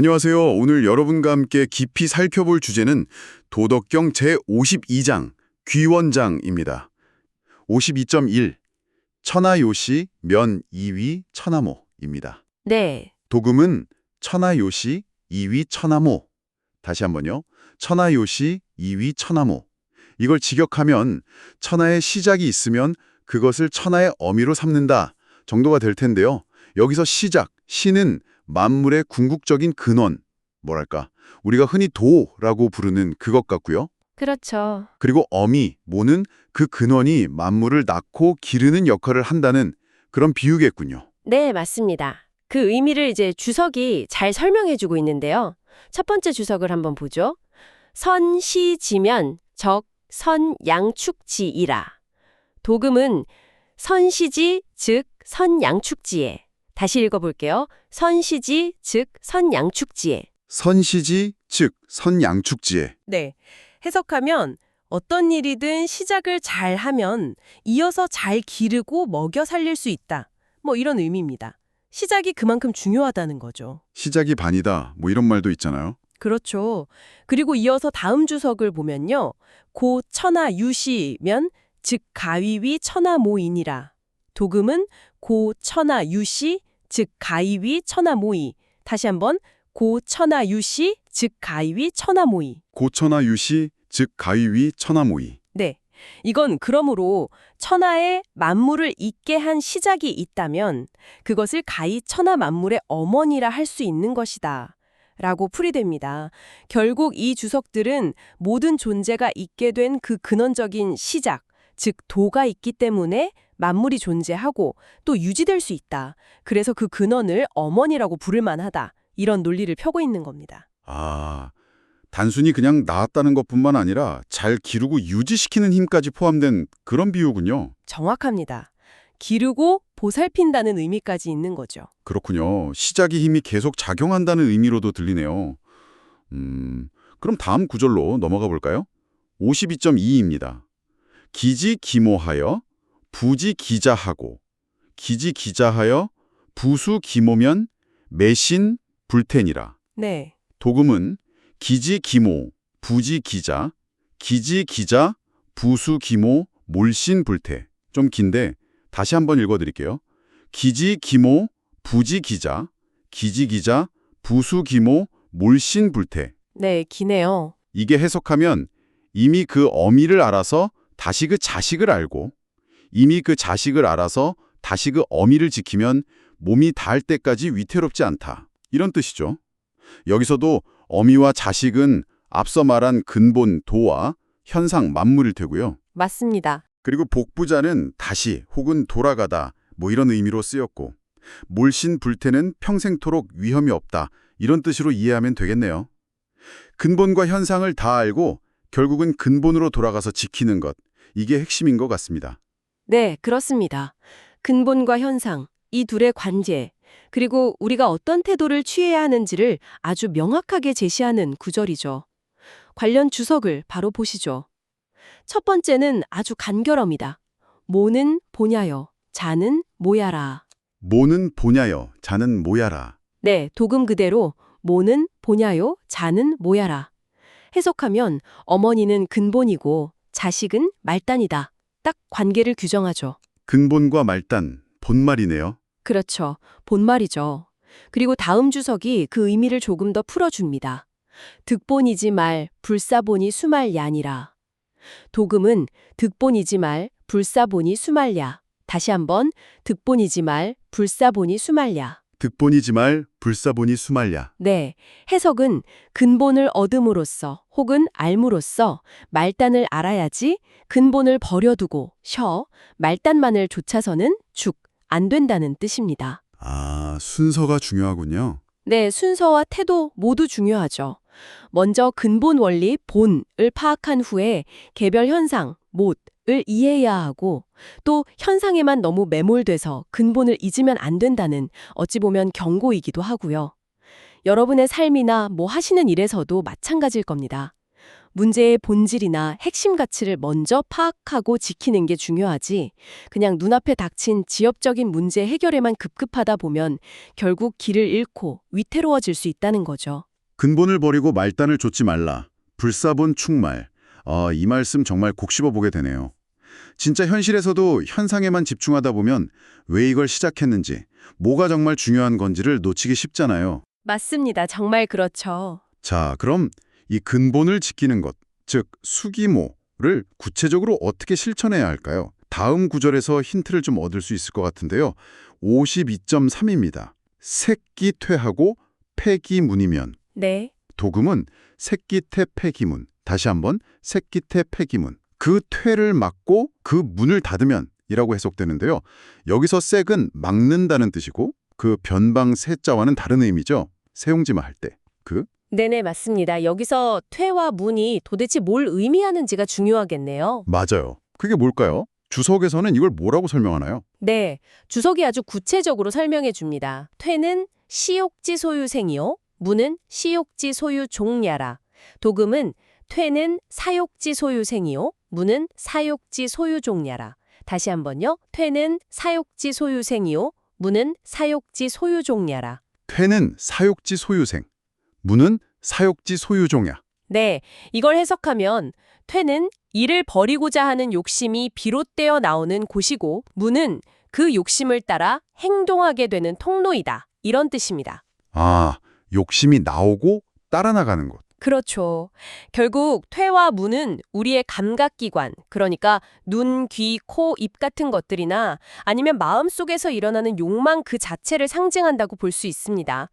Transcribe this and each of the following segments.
안녕하세요. 오늘 여러분과 함께 깊이 살펴볼 주제는 도덕경 제52장 귀원장입니다. 52.1 천하요시 면 2위 천하모입니다. 네, 도금은 천하요시 2위 천하모. 다시 한번요. 천하요시 2위 천하모. 이걸 직역하면 천하의 시작이 있으면 그것을 천하의 어미로 삼는다 정도가 될 텐데요. 여기서 시작, 시는 만물의 궁극적인 근원, 뭐랄까, 우리가 흔히 도라고 부르는 그것 같고요. 그렇죠. 그리고 어미, 모는 그 근원이 만물을 낳고 기르는 역할을 한다는 그런 비유겠군요. 네, 맞습니다. 그 의미를 이제 주석이 잘 설명해주고 있는데요. 첫 번째 주석을 한번 보죠. 선시지면 적 선양축지이라. 도금은 선시지 즉 선양축지에. 다시 읽어볼게요. 선시지 즉 선양축지에. 선시지, 즉 선양축지에. 네. 해석하면 어떤 일이든 시작을 잘 하면 이어서 잘 기르고 먹여 살릴 수 있다. 뭐 이런 의미입니다. 시작이 그만큼 중요하다는 거죠. 시작이 반이다, 뭐 이런 말도 있잖아요. 그렇죠. 그리고 이어서 다음 주석을 보면요. 고 천하 유시면 즉 가위위 천하모이니라. 도금은 고 천하 유시 즉 가위위 천하모이. 다시 한번 고 천하 유시 즉 가위위 천하모이. 고천하 유시, 즉 가위위 천하모이. 네. 이건 그러므로 천하에 만물을 잇게 한 시작이 있다면 그것을 가히 천하 만물의 어머니라 할 수 있는 것이다. 라고 풀이됩니다. 결국 이 주석들은 모든 존재가 있게 된 그 근원적인 시작, 즉 도가 있기 때문에 만물이 존재하고 또 유지될 수 있다. 그래서 그 근원을 어머니라고 부를 만하다. 이런 논리를 펴고 있는 겁니다. 아, 단순히 그냥 낳았다는 것뿐만 아니라 잘 기르고 유지시키는 힘까지 포함된 그런 비유군요. 정확합니다. 기르고 보살핀다는 의미까지 있는 거죠. 그렇군요. 시작의 힘이 계속 작용한다는 의미로도 들리네요. 그럼 다음 구절로 넘어가 볼까요? 52.2입니다. 기지기모하여 부지기자하고 기지기자하여 부수기모면 매신 불텐이라. 네. 도금은 기지기모, 부지기자, 기지기자, 부수기모, 몰신불태. 좀 긴데 다시 한번 읽어드릴게요. 기지기모, 부지기자, 기지기자, 부수기모, 몰신불태. 네, 기네요. 이게 해석하면 이미 그 어미를 알아서 다시 그 자식을 알고 이미 그 자식을 알아서 다시 그 어미를 지키면 몸이 닿을 때까지 위태롭지 않다. 이런 뜻이죠. 여기서도 어미와 자식은 앞서 말한 근본 도와 현상 만물일 테고요. 맞습니다. 그리고 복부자는 다시 혹은 돌아가다 뭐 이런 의미로 쓰였고 몰신불태는 평생토록 위험이 없다 이런 뜻으로 이해하면 되겠네요. 근본과 현상을 다 알고 결국은 근본으로 돌아가서 지키는 것 이게 핵심인 것 같습니다. 네, 그렇습니다. 근본과 현상, 이 둘의 관계, 그리고 우리가 어떤 태도를 취해야 하는지를 아주 명확하게 제시하는 구절이죠. 관련 주석을 바로 보시죠. 첫 번째는 아주 간결합니다. 모는 보냐여, 자는 모야라. 모는 보냐여, 자는 모야라. 네, 도금 그대로 모는 보냐요, 자는 모야라. 해석하면 어머니는 근본이고 자식은 말단이다. 딱 관계를 규정하죠. 근본과 말단, 본말이네요. 그렇죠. 본말이죠. 그리고 다음 주석이 그 의미를 조금 더 풀어줍니다. 득본이지 말, 불사보니 수말야니라. 도금은 득본이지 말, 불사보니 수말야. 다시 한번 득본이지 말, 불사보니 수말야. 득본이지 말, 불사보니 수말야. 네, 해석은 근본을 얻음으로써 혹은 알므로써 말단을 알아야지 근본을 버려두고 쉬어 말단만을 쫓아서는 죽, 안 된다는 뜻입니다. 아, 순서가 중요하군요. 네, 순서와 태도 모두 중요하죠. 먼저 근본 원리 본을 파악한 후에 개별 현상 못을 이해해야 하고 또 현상에만 너무 매몰돼서 근본을 잊으면 안 된다는 어찌 보면 경고이기도 하고요. 여러분의 삶이나 뭐 하시는 일에서도 마찬가지일 겁니다. 문제의 본질이나 핵심 가치를 먼저 파악하고 지키는 게 중요하지. 그냥 눈앞에 닥친 지엽적인 문제 해결에만 급급하다 보면 결국 길을 잃고 위태로워질 수 있다는 거죠. 근본을 버리고 말단을 좇지 말라. 불사본 충말. 이 말씀 정말 곱씹어 보게 되네요. 진짜 현실에서도 현상에만 집중하다 보면 왜 이걸 시작했는지, 뭐가 정말 중요한 건지를 놓치기 쉽잖아요. 맞습니다. 정말 그렇죠. 자, 그럼 이 근본을 지키는 것, 즉 수기모를 구체적으로 어떻게 실천해야 할까요? 다음 구절에서 힌트를 좀 얻을 수 있을 것 같은데요. 52.3입니다. 새끼 퇴하고 폐기문이면. 네. 도금은 새끼퇴 폐기문. 다시 한번 새끼퇴 폐기문. 그 퇴를 막고 그 문을 닫으면 이라고 해석되는데요. 여기서 색은 막는다는 뜻이고 그 변방 세자와는 다른 의미죠. 세용지마 할 때. 네네, 맞습니다. 여기서 퇴와 문이 도대체 뭘 의미하는지가 중요하겠네요. 맞아요. 그게 뭘까요? 주석에서는 이걸 뭐라고 설명하나요? 네, 주석이 아주 구체적으로 설명해 줍니다. 퇴는 시욕지 소유생이요. 문은 시욕지 소유 종야라. 도금은 퇴는 사욕지 소유생이요. 문은 사욕지 소유 종야라. 다시 한번요. 퇴는 사욕지 소유생이요. 문은 사욕지 소유 종야라. 퇴는 사욕지 소유생, 문은 사욕지 소유종야. 네, 이걸 해석하면 퇴는 일을 버리고자 하는 욕심이 비롯되어 나오는 곳이고 문은 그 욕심을 따라 행동하게 되는 통로이다. 이런 뜻입니다. 아, 욕심이 나오고 따라 나가는 것. 그렇죠. 결국 퇴와 문은 우리의 감각기관, 그러니까 눈, 귀, 코, 입 같은 것들이나 아니면 마음속에서 일어나는 욕망 그 자체를 상징한다고 볼 수 있습니다.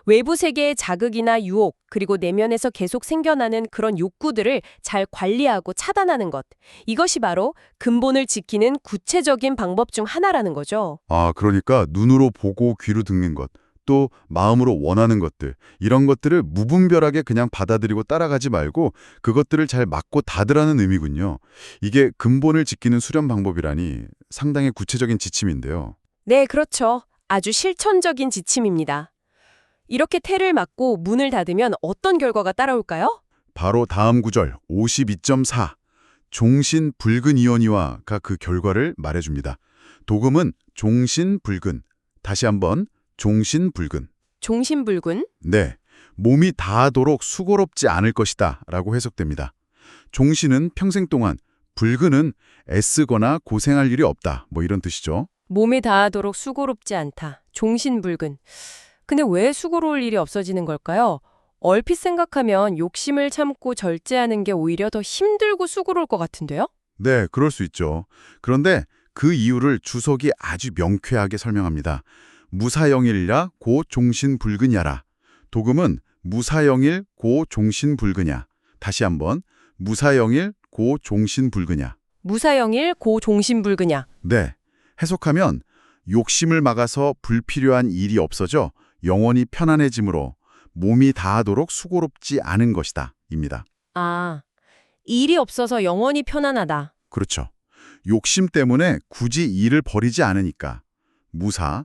외부 세계의 자극이나 유혹, 그리고 내면에서 계속 생겨나는 그런 욕구들을 잘 관리하고 차단하는 것. 이것이 바로 근본을 지키는 구체적인 방법 중 하나라는 거죠. 아, 그러니까 눈으로 보고 귀로 듣는 것, 또 마음으로 원하는 것들, 이런 것들을 무분별하게 그냥 받아들이고 따라가지 말고 그것들을 잘 막고 닫으라는 의미군요. 이게 근본을 지키는 수련 방법이라니 상당히 구체적인 지침인데요. 네, 그렇죠. 아주 실천적인 지침입니다. 이렇게 퇴를 막고 문을 닫으면 어떤 결과가 따라올까요? 바로 다음 구절 52.4 종신불근이오니와가 그 결과를 말해줍니다. 도금은 종신불근, 다시 한번 종신불근. 종신불군? 네, 몸이 다하도록 수고롭지 않을 것이다 라고 해석됩니다. 종신은 평생 동안, 불근은 애쓰거나 고생할 일이 없다, 뭐 이런 뜻이죠. 몸에 닿아도록 수고롭지 않다. 종신불근. 근데 왜 수고로울 일이 없어지는 걸까요? 얼핏 생각하면 욕심을 참고 절제하는 게 오히려 더 힘들고 수고로울 것 같은데요? 네, 그럴 수 있죠. 그런데 그 이유를 주석이 아주 명쾌하게 설명합니다. 무사영일이라 고 종신불근야라. 도금은 무사영일 고 종신불근야. 다시 한번 무사영일 고 종신불근야. 무사영일 고 종신불근야. 네, 해석하면 욕심을 막아서 불필요한 일이 없어져 영원히 편안해지므로 몸이 다하도록 수고롭지 않은 것이다 입니다. 아, 일이 없어서 영원히 편안하다. 그렇죠. 욕심 때문에 굳이 일을 버리지 않으니까. 무사,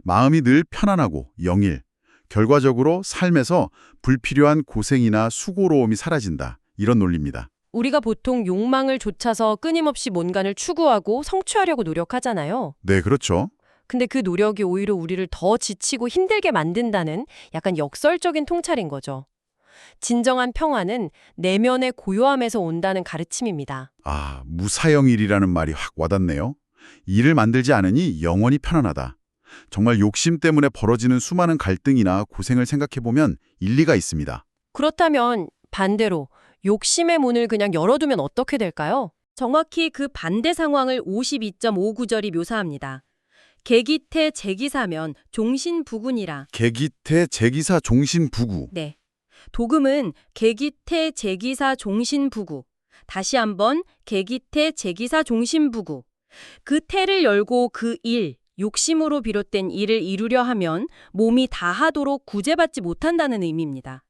마음이 늘 편안하고 영일, 결과적으로 삶에서 불필요한 고생이나 수고로움이 사라진다. 이런 논리입니다. 우리가 보통 욕망을 좇아서 끊임없이 뭔가를 추구하고 성취하려고 노력하잖아요. 네, 그렇죠. 근데 그 노력이 오히려 우리를 더 지치고 힘들게 만든다는 약간 역설적인 통찰인 거죠. 진정한 평화는 내면의 고요함에서 온다는 가르침입니다. 아, 무사영일이라는 말이 확 와닿네요. 일을 만들지 않으니 영원히 편안하다. 정말 욕심 때문에 벌어지는 수많은 갈등이나 고생을 생각해보면 일리가 있습니다. 그렇다면 반대로 욕심의 문을 그냥 열어두면 어떻게 될까요? 정확히 그 반대 상황을 52.5구절이 묘사합니다. 계기태 제기사면 종신부군이라. 계기태 제기사 종신부구. 네. 도금은 계기태 제기사 종신부구. 다시 한번 계기태 제기사 종신부구. 그 태를 열고 그 일, 욕심으로 비롯된 일을 이루려 하면 몸이 다하도록 구제받지 못한다는 의미입니다.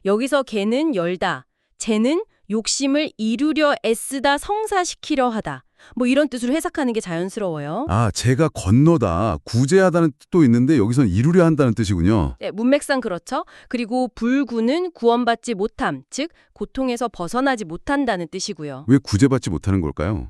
여기서 개는 열다, 제는 욕심을 이루려 애쓰다 성사시키려 하다. 뭐 이런 뜻으로 해석하는 게 자연스러워요. 아, 제가 건너다, 구제하다는 뜻도 있는데 여기선 이루려 한다는 뜻이군요. 네, 문맥상 그렇죠. 그리고 불구는 구원받지 못함, 즉 고통에서 벗어나지 못한다는 뜻이고요. 왜 구제받지 못하는 걸까요?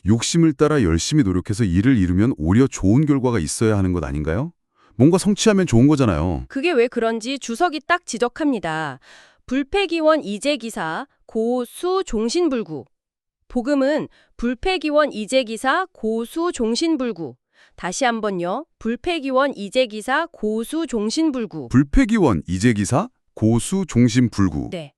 욕심을 따라 열심히 노력해서 일을 이루면 오히려 좋은 결과가 있어야 하는 것 아닌가요? 뭔가 성취하면 좋은 거잖아요. 그게 왜 그런지 주석이 딱 지적합니다. 불패기원 이재기사 고수 종신불구. 복음은 불패기원 이재기사 고수 종신불구. 다시 한번요. 불패기원 이재기사 고수 종신불구. 불패기원, 이재기사, 고수, 종심불구. 네.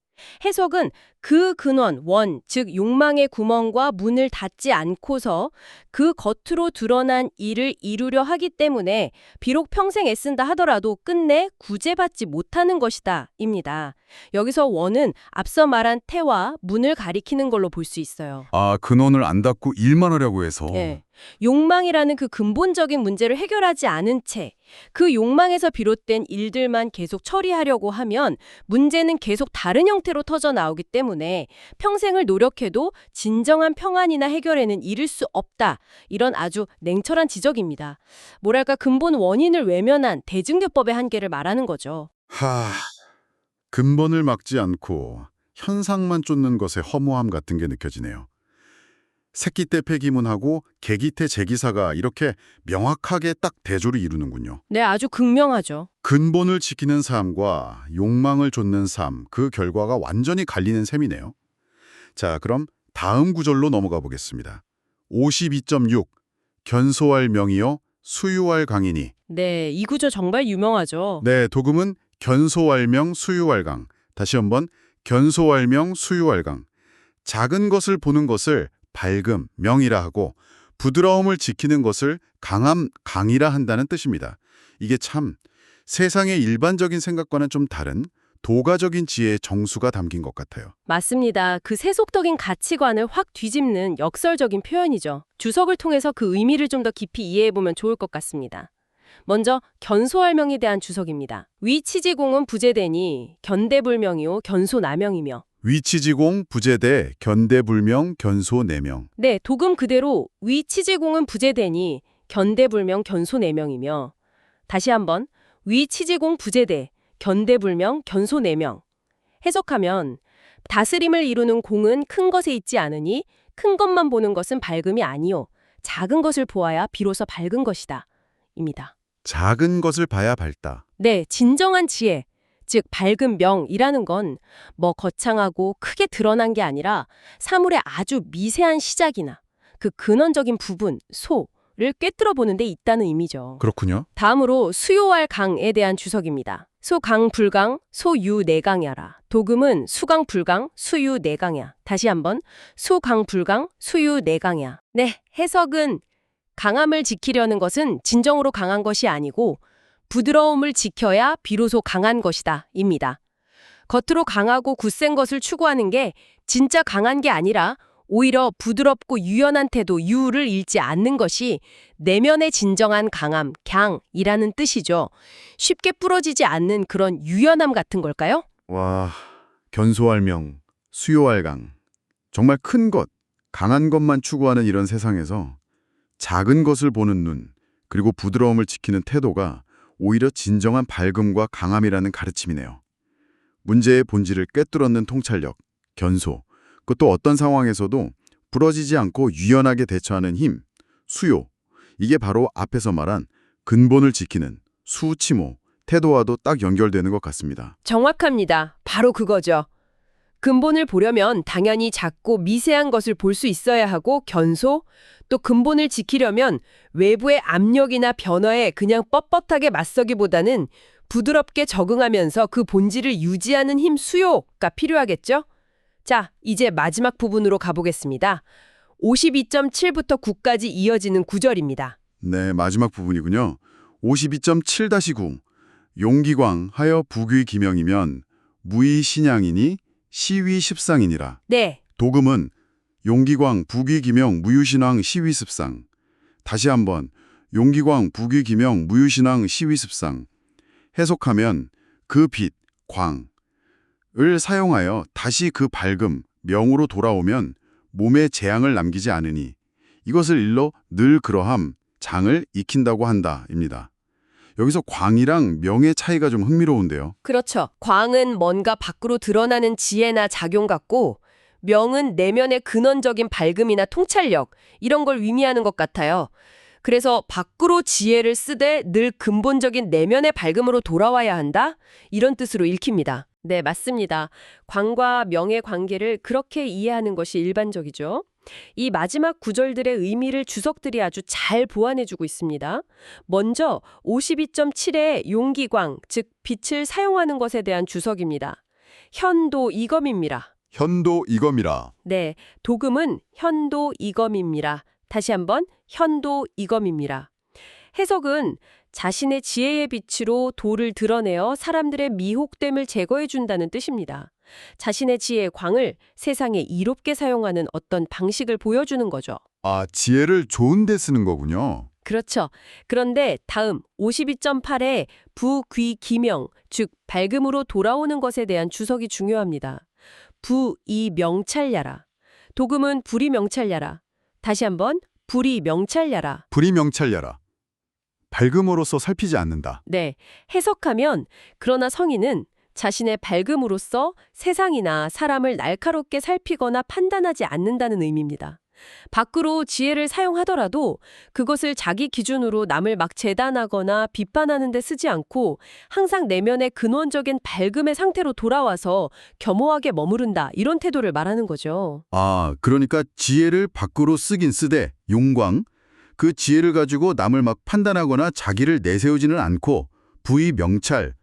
해석은 그 근원, 원, 즉 욕망의 구멍과 문을 닫지 않고서 그 겉으로 드러난 일을 이루려 하기 때문에 비록 평생 애쓴다 하더라도 끝내 구제받지 못하는 것이다 입니다. 여기서 원은 앞서 말한 태와 문을 가리키는 걸로 볼 수 있어요. 아, 근원을 안 닫고 일만 하려고 해서. 예. 욕망이라는 그 근본적인 문제를 해결하지 않은 채 그 욕망에서 비롯된 일들만 계속 처리하려고 하면 문제는 계속 다른 형태로 터져 나오기 때문에 평생을 노력해도 진정한 평안이나 해결에는 이를 수 없다. 이런 아주 냉철한 지적입니다. 뭐랄까 근본 원인을 외면한 대증교법의 한계를 말하는 거죠. 근본을 막지 않고 현상만 쫓는 것의 허무함 같은 게 느껴지네요. 새끼 때 폐기문하고 개기 때 재기사가 이렇게 명확하게 딱 대조를 이루는군요. 네, 아주 극명하죠. 근본을 지키는 삶과 욕망을 좇는 삶, 그 결과가 완전히 갈리는 셈이네요. 자, 그럼 다음 구절로 넘어가 보겠습니다. 52.6 견소할 명이요 수유할 강이니. 네, 이 구조 정말 유명하죠. 네, 도금은 견소할 명 수유할 강. 다시 한번 견소할 명 수유할 강. 작은 것을 보는 것을 밝음, 명이라 하고 부드러움을 지키는 것을 강함, 강이라 한다는 뜻입니다. 이게 참 세상의 일반적인 생각과는 좀 다른 도가적인 지혜의 정수가 담긴 것 같아요. 맞습니다. 그 세속적인 가치관을 확 뒤집는 역설적인 표현이죠. 주석을 통해서 그 의미를 좀 더 깊이 이해해보면 좋을 것 같습니다. 먼저 견소할명에 대한 주석입니다. 위치지공은 부재되니 견대불명이요 견소나명이며. 위치지공, 부재대, 견대불명, 견소내명. 네, 도금 그대로 위치지공은 부재되니 견대불명, 견소내명이며. 다시 한번 위치지공 부재대, 견대불명, 견소내명. 해석하면 다스림을 이루는 공은 큰 것에 있지 않으니 큰 것만 보는 것은 밝음이 아니요. 작은 것을 보아야 비로소 밝은 것이다. 입니다. 작은 것을 봐야 밝다. 네, 진정한 지혜, 즉 밝은 명이라는 건 뭐 거창하고 크게 드러난 게 아니라 사물의 아주 미세한 시작이나 그 근원적인 부분, 소를 꿰뚫어 보는 데 있다는 의미죠. 그렇군요. 다음으로 수요할 강에 대한 주석입니다. 소강 불강, 소유 내강야라. 도금은 수강 불강, 수유 내강야. 다시 한번 소강 불강, 수유 내강야. 네, 해석은 강함을 지키려는 것은 진정으로 강한 것이 아니고 부드러움을 지켜야 비로소 강한 것이다 입니다. 겉으로 강하고 굳센 것을 추구하는 게 진짜 강한 게 아니라 오히려 부드럽고 유연한 태도, 유를 잃지 않는 것이 내면의 진정한 강함, 갱이라는 뜻이죠. 쉽게 부러지지 않는 그런 유연함 같은 걸까요? 와, 견소할 명, 수요할 강. 정말 큰 것, 강한 것만 추구하는 이런 세상에서 작은 것을 보는 눈, 그리고 부드러움을 지키는 태도가 오히려 진정한 밝음과 강함이라는 가르침이네요. 문제의 본질을 꿰뚫었는 통찰력, 견소, 그것도 어떤 상황에서도 부러지지 않고 유연하게 대처하는 힘, 수요. 이게 바로 앞에서 말한 근본을 지키는 수치모, 태도와도 딱 연결되는 것 같습니다. 정확합니다. 바로 그거죠. 근본을 보려면 당연히 작고 미세한 것을 볼 수 있어야 하고 견소, 또 근본을 지키려면 외부의 압력이나 변화에 그냥 뻣뻣하게 맞서기보다는 부드럽게 적응하면서 그 본질을 유지하는 힘 수요가 필요하겠죠? 자, 이제 마지막 부분으로 가보겠습니다. 52.7부터 9까지 이어지는 구절입니다. 네, 마지막 부분이군요. 52.7-9 용기광 하여 부귀 기명이면 무의 신양이니 시위 십상이니라. 네, 도금은 용기광 부귀 기명 무유신왕 시위 습상. 다시 한번 용기광 부귀 기명 무유신왕 시위 습상. 해석하면 그 빛, 광을 사용하여 다시 그 밝음, 명으로 돌아오면 몸에 재앙을 남기지 않으니 이것을 일러 늘 그러함, 장을 익힌다고 한다입니다. 여기서 광이랑 명의 차이가 좀 흥미로운데요. 그렇죠. 광은 뭔가 밖으로 드러나는 지혜나 작용 같고 명은 내면의 근원적인 밝음이나 통찰력 이런 걸 의미하는 것 같아요. 그래서 밖으로 지혜를 쓰되 늘 근본적인 내면의 밝음으로 돌아와야 한다? 이런 뜻으로 읽힙니다. 네, 맞습니다. 광과 명의 관계를 그렇게 이해하는 것이 일반적이죠. 이 마지막 구절들의 의미를 주석들이 아주 잘 보완해주고 있습니다. 먼저 52.7의 용기광, 즉 빛을 사용하는 것에 대한 주석입니다. 현도 이검입니다. 현도 이검이라. 네, 도금은 현도 이검입니다. 다시 한번 현도 이검입니다. 해석은 자신의 지혜의 빛으로 도를 드러내어 사람들의 미혹됨을 제거해준다는 뜻입니다. 자신의 지혜의 광을 세상에 이롭게 사용하는 어떤 방식을 보여주는 거죠. 아, 지혜를 좋은 데 쓰는 거군요. 그렇죠. 그런데 다음 52.8의 부귀기명, 즉 밝음으로 돌아오는 것에 대한 주석이 중요합니다. 부이 명찰야라. 도금은 불이 명찰야라. 다시 한번 불이 명찰야라. 불이 명찰야라. 밝음으로써 살피지 않는다. 네, 해석하면 그러나 성인은 자신의 밝음으로써 세상이나 사람을 날카롭게 살피거나 판단하지 않는다는 의미입니다. 밖으로 지혜를 사용하더라도 그것을 자기 기준으로 남을 막 재단하거나 비판하는 데 쓰지 않고 항상 내면의 근원적인 밝음의 상태로 돌아와서 겸허하게 머무른다 이런 태도를 말하는 거죠. 아, 그러니까 지혜를 밖으로 쓰긴 쓰되 용광, 그 지혜를 가지고 남을 막 판단하거나 자기를 내세우지는 않고 부의 명찰,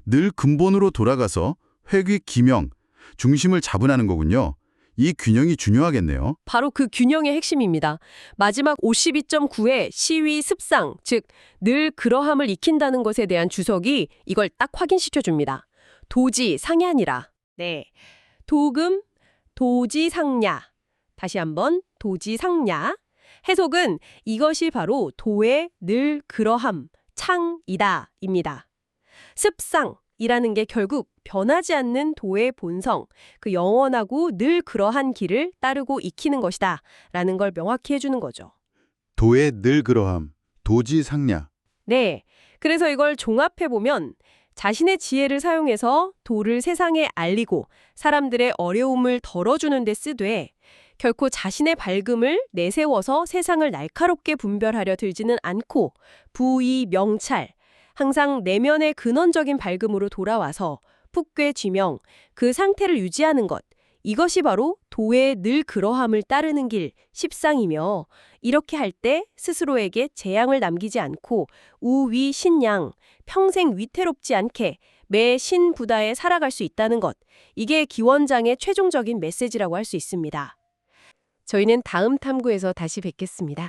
늘 근본으로 돌아가서 회귀 기명, 중심을 잡으라는 거군요. 이 균형이 중요하겠네요. 바로 그 균형의 핵심입니다. 마지막 52.9의 시위 습상, 즉 늘 그러함을 익힌다는 것에 대한 주석이 이걸 딱 확인시켜줍니다. 도지 상야니라. 네, 도금, 도지상야. 다시 한번 도지상야. 해석은 이것이 바로 도의 늘 그러함, 창이다 입니다. 습상이라는 게 결국 변하지 않는 도의 본성, 그 영원하고 늘 그러한 길을 따르고 익히는 것이다 라는 걸 명확히 해주는 거죠. 도의 늘 그러함, 도지상야. 네, 그래서 이걸 종합해보면 자신의 지혜를 사용해서 도를 세상에 알리고 사람들의 어려움을 덜어주는 데 쓰되 결코 자신의 밝음을 내세워서 세상을 날카롭게 분별하려 들지는 않고 부의 명찰, 항상 내면의 근원적인 밝음으로 돌아와서 푹괴쥐명, 그 상태를 유지하는 것, 이것이 바로 도의 늘 그러함을 따르는 길, 십상이며 이렇게 할 때 스스로에게 재앙을 남기지 않고 우위 신양, 평생 위태롭지 않게 매 신부다에 살아갈 수 있다는 것, 이게 기원장의 최종적인 메시지라고 할 수 있습니다. 저희는 다음 탐구에서 다시 뵙겠습니다.